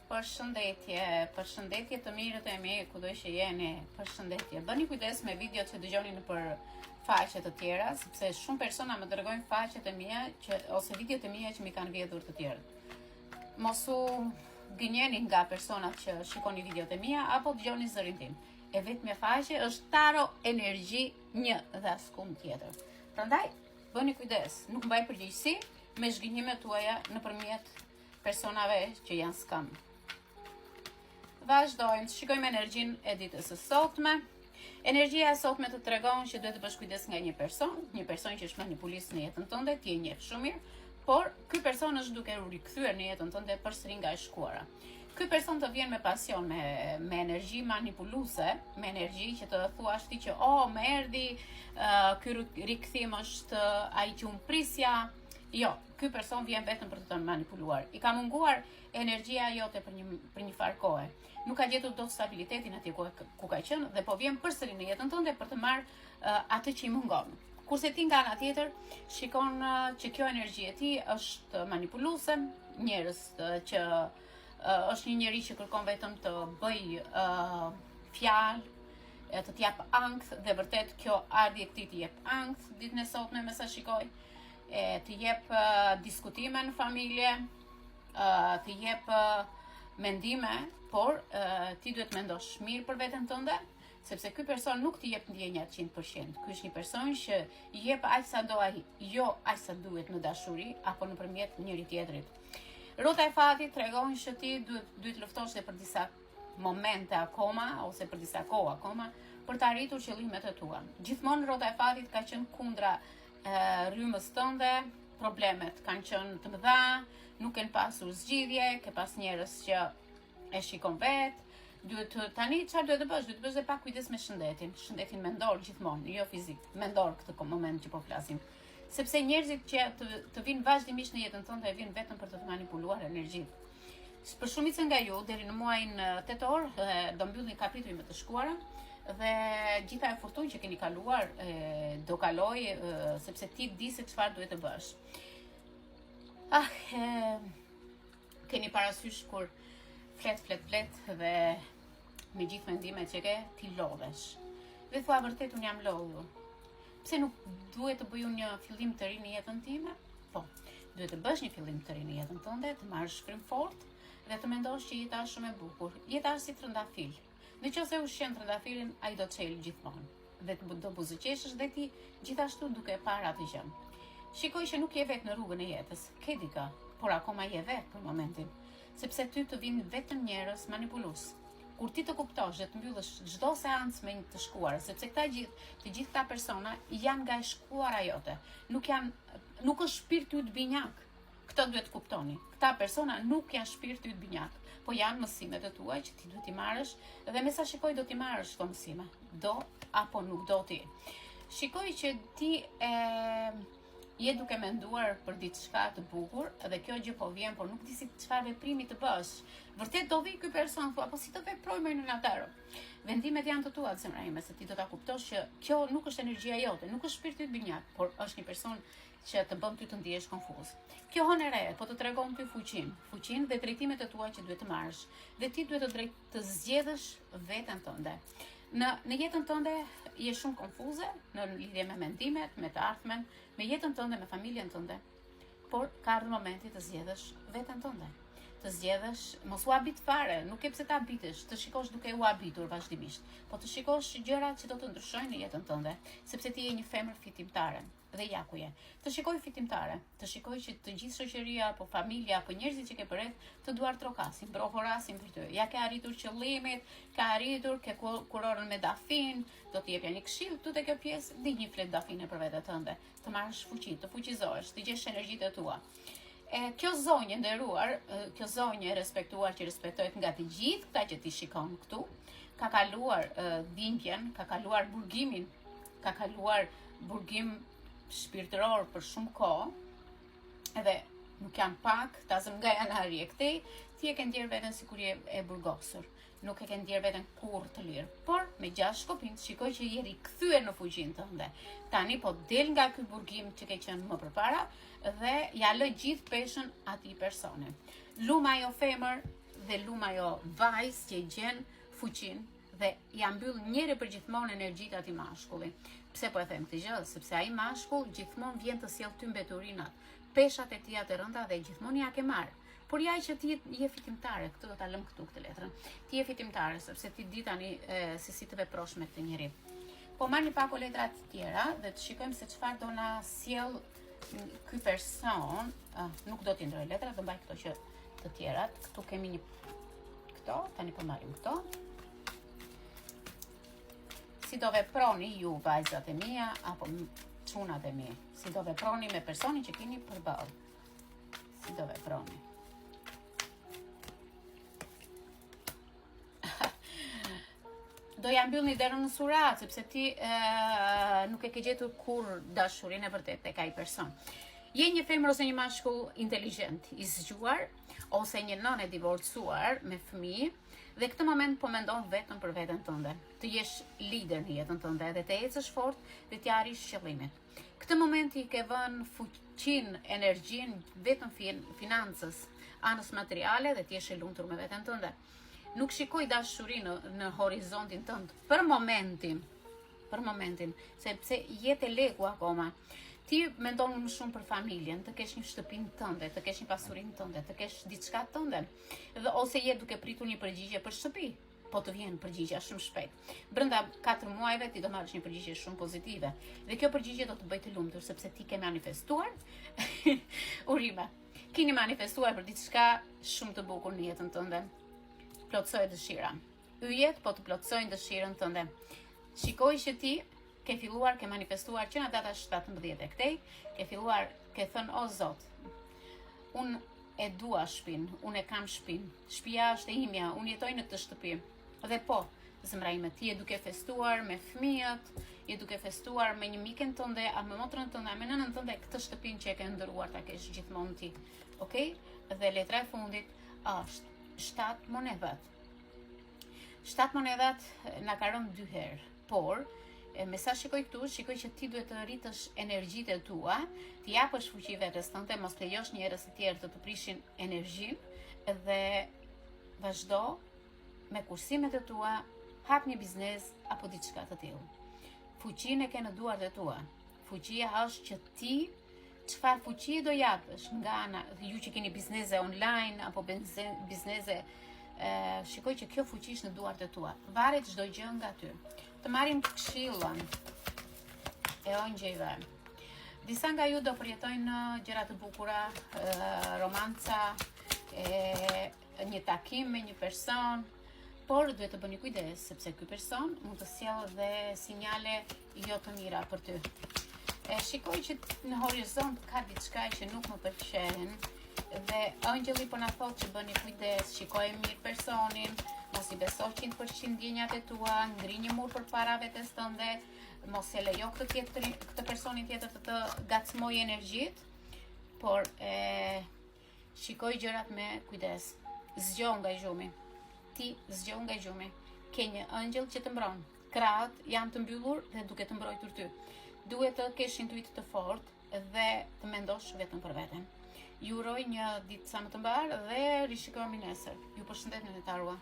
Përshëndetje të mirët e mi, kudo që jeni, përshëndetje. Bëni kujdes me videot që dëgjoni në për faqet të tjera, sepse shumë persona më dërgojnë faqet e mia ose videot e mia që mi kanë vjedhur të tjerët. Mos u gënjeni nga personat që shikoni videot e mia apo dëgjoni zërin tim. E vetmja faqe është Taro Energji 1 dhe askund tjetër. Prandaj, bëni kujdes, nuk mbaj përgjegjësi me zhgënjimet tuaja nëpërmjet personave që janë skam. Vazhdojmë, shikojmë energjinë e ditës së sotme. Energjia e sotme të tregon që duhet të bësh kujdes nga një person që është manipulist në jetën tënde, ti e njeh shumë mirë, por ky person është duke u rikthyer në jetën tënde përsëri nga e shkuara. Ky person të vjen me pasion, me energji manipuluese, me energji që të thuash ti që më erdhi, ky rikthim është ai që un prisja. Jo, ky person vjen vetëm për të të manipuluar. I ka munguar energjia jote për një farë kohe. Nuk ka gjetur dot stabilitetin atje ku ka qenë dhe po vjen përsëri në jetën tënde për të marrë atë që i mungon. Kurse ti nga ana tjetër shikon që kjo energji e tij është manipuluese, njerëz që është një njerëz që kërkon vetëm të bëj fjalë, të t'jap ankth dhe vërtet kjo ardhje e këtij të jep ankth ditën e sotme me sa shikoj. Të jep diskutime në familje, të jep mendime, por ti duhet mendosh mirë për veten tënde, sepse ky person nuk t'i jep ndjenjat 100%. Ky është një person që i jep aq sa do ai, jo aq sa duhet në dashuri apo nëpërmjet njëri tjetrit. Rrota e fatit tregon që ti duhet luftosh edhe për disa momente akoma ose për disa kohë akoma për të arritur qëllimet e tua. Gjithmonë rrota e fatit ka qenë kundra rrymës tënde, problemet kanë qenë të mëdha, nuk kanë pasur zgjidhje, ke pas njerëz që e shikon vet. Tani çfarë duhet të bësh? Duhet të bësh dhe pak kujdes me shëndetin mendor gjithmonë, jo fizik, mendor këtë moment që po flasim. Sepse njerëzit që të vinë vazhdimisht në jetën tënde vinë vetëm për të manipuluar energjinë. Për shumicën nga ju deri në muajin tetor do mbylli kapitulli më të shkuara dhe gjitha e fortunë që keni kaluar do kaloj sepse ti di se çfarë duhet të bësh. Keni parasysh kur flet dhe me gjithë mendimet që ke ti lodhesh. Dhe thua vërtet unë jam lodhur. Pse nuk duhet të bëj unë një fillim të ri në jetën time? Po, duhet të bësh një fillim të ri në jetën tënde, të marrësh shkrim fort dhe të mendosh që jeta është shumë e bukur. Jeta është si trëndafil. Nëse ushqen trëndafilin, ai do të çelë gjithmonë. Dhe do buzëqeshësh dhe ti gjithashtu duke e parë atë gjë. Shikoj që nuk je vetë në rrugën e jetës. Ke dika, por akoma je vetë për momentin, sepse ty të vinë vetëm njerëz manipulues. Kur ti të kuptosh dhe të mbyllësh çdo seancë me një të shkuar, sepse të gjithë këta persona janë nga e shkuara jote. Nuk është shpirti yt binjak. Këtë duhet të kuptoni. Këta persona nuk janë shpirti yt binjak, po janë mësimet e tua që ti duhet t'i marrësh dhe me sa shikoj do t'i marrësh këto mësime. Do apo nuk do ti. Shikoj që ti je duke menduar për diçka të bukur dhe kjo gjë po vjen, por nuk di si çfarë veprimi të bësh. Vërtet do vi ky person thua, po si të veproj më në natërë? Vendimet janë të tua, zemra ime, se ti do ta kuptosh që kjo nuk është energjia jote, nuk është shpirti yt binjak, por është një person që të bën ty të ndihesh konfuz. Kjo hënë e re po të tregon ty fuqinë dhe drejtimet e tua që duhet të marrësh. Dhe ti duhet të zgjedhësh veten tënde. Në jetën tënde je shumë konfuze në lidhje me mendimet, me të ardhmen, me jetën tënde, me familjen tënde. Por ka ardhur momenti të zgjedhësh veten tënde. Të zgjedhësh, mos u habit fare, nuk e pse ta habitesh, të shikosh duke u habitur vazhdimisht, po të shikosh gjërat që do të ndryshojnë në jetën tënde, sepse ti je një femër fitimtare. Dhe ja ku je. Të shikoj fitimtare, të shikoj që të gjithë shoqëria apo familja apo njerëzit që ke përreth të duar trokasin, brohorasin për ty. Ja ke arritur qëllimit, ke kurorën me dafin, do të jepja një këshill këtu te kjo pjesë, di një flet dafine për veten tënde, të marrësh fuqi, të fuqizohesh, të gjesh energjitë e tua. Kjo zonjë nderuar, kjo zonjë e respektuar që respektohet nga të gjithë këta që ti shikon këtu, ka kaluar dhimbjen, ka kaluar burgimin, ka kaluar burgim shpirtëror për shumë kohë, edhe nuk janë pak, tasëm nga janari e këtej, ti e ke ndjerë veten sikur je e burgosur. Nuk e ke ndjerë veten kurrë të lirë. Por me 6 shkopin shikoj që je rikthyer në fuqinë tënde. Tani po del nga ky burgim që ke qenë më përpara dhe ja lë gjithë peshën atij personi. Luma ajo femër dhe luma jo vajzë që i gjen fuqin dhe ja mbyll njëri për gjithmonë energjitë atij mashkulli. Pse po e them këtë gjë? Sepse ai mashkull gjithmonë vjen të sjell ty mbeturinat, peshat e tija të rënda dhe gjithmonë ja ke marr. Por jaj që ti je fitimtare, këtë do ta lëm këtu këtë letrën. Ti je fitimtare sepse ti di tani se si të veprosh me këtë njeri. Po marrni pak o letra të tjera dhe të shikojmë se çfarë do na sjell ky person. Nuk do t'i ndroj letrat, do mbaj këto që të tjerat. Këtu kemi një këto, tani po marrim këto. Si do veproni ju vajzat e mia apo çunat e mi? Si do veproni me personin që keni përballë? Si do veproni? Do ja mbyllni derën në surat, sepse ti nuk e ke gjetur kur dashurinë e vërtet tek ai person. Je një femër ose një mashkull inteligjent, i zgjuar, ose një nënë e divorcuar me fëmijë, dhe këtë moment po mendon vetëm për veten tënde. Të jesh lider në jetën tënde dhe të ecësh fort dhe të arrish qëllimin. Këtë moment i ke vënë fuqinë, energjinë vetëm financës, anës materiale dhe të jesh e lumtur me veten tënde. Nuk shikoj dashurinë në horizontin tënd për momentin, sepse jetë e legu akoma. Ti mendon më shumë për familjen, të kesh një shtëpinë tënde, të kesh një pasurinë tënde, të kesh diçka tënde, dhe ose je duke pritur një përgjigje për shtëpi, po të vjen përgjigja shumë shpejt. Brenda 4 muajve ti do marrësh një përgjigje shumë pozitive, dhe kjo përgjigje do të bëjë të lumtur sepse ti ke manifestuar urime. Keni manifestuar për diçka shumë të bukur në jetën tënde. Plotësoj dëshira. Yjet po të plotësojnë dëshirën tënde. Shikoj që ti ke filluar, ke manifestuar që në data 17 e këtej, ke filluar, ke thënë o Zot, unë e dua shtëpinë, unë e kam shtëpinë, shtëpia është e imja, unë jetoj në këtë shtëpi. Dhe po, zemra ime, ti je duke festuar me fëmijët, je duke festuar me një miken tënde, a me motrën tënde, a me nënën tënde, këtë shtëpinë që e ke ndëruar ta kesh gjithmonë ti. Okej? Dhe letra e fundit është 7 monedat. 7 monedat na ka rënë 2 herë, por me sa shikoj këtu, shikoj që ti duhet të rritësh energjitë e tua, të japësh fuqi vetes tënde, mos lejosh njerëz të tjerë të prishin energjinë dhe vazhdo me kursimet e tua, hap një biznes apo diçka të tillë. Fuqinë e ke në duart e tua. Fuqia është që ti çfarë fuqie do japësh nga ana, ju që keni biznese online apo biznese, shikoj që kjo fuqi është në duart e tua. Varet çdo gjë nga ty. Të marrim këshillën e onjëve. Disa nga ju do përjetojnë gjëra të bukura, romanca, një takim me një person, por duhet të bëni kujdes sepse ky person mund të sjellë dhe sinjale jo të mira për ty. Shikoj që në horizont ka diçka që nuk më pëlqen dhe ëngjëlli po na thotë që bëni kujdes, shikoj mirë personin, mos i beso 100% ndjenjat e tua, ngri një mur përpara vetes tënde, mos e lejo këtë personin tjetër të gacmojë energjitë, por shikoj gjërat me kujdes. Zgjo nga gjumi. Ti zgjo nga gjumi. Ke një ëngjëll që të mbron. Krahët janë të mbyllur dhe duke të mbrojtur ty. Duhet të kesh intuitë të fortë dhe të mendosh vetëm për veten. Ju uroj një ditë sa më të mbar dhe rishikohemi nesër. Ju përshëndet në të arua.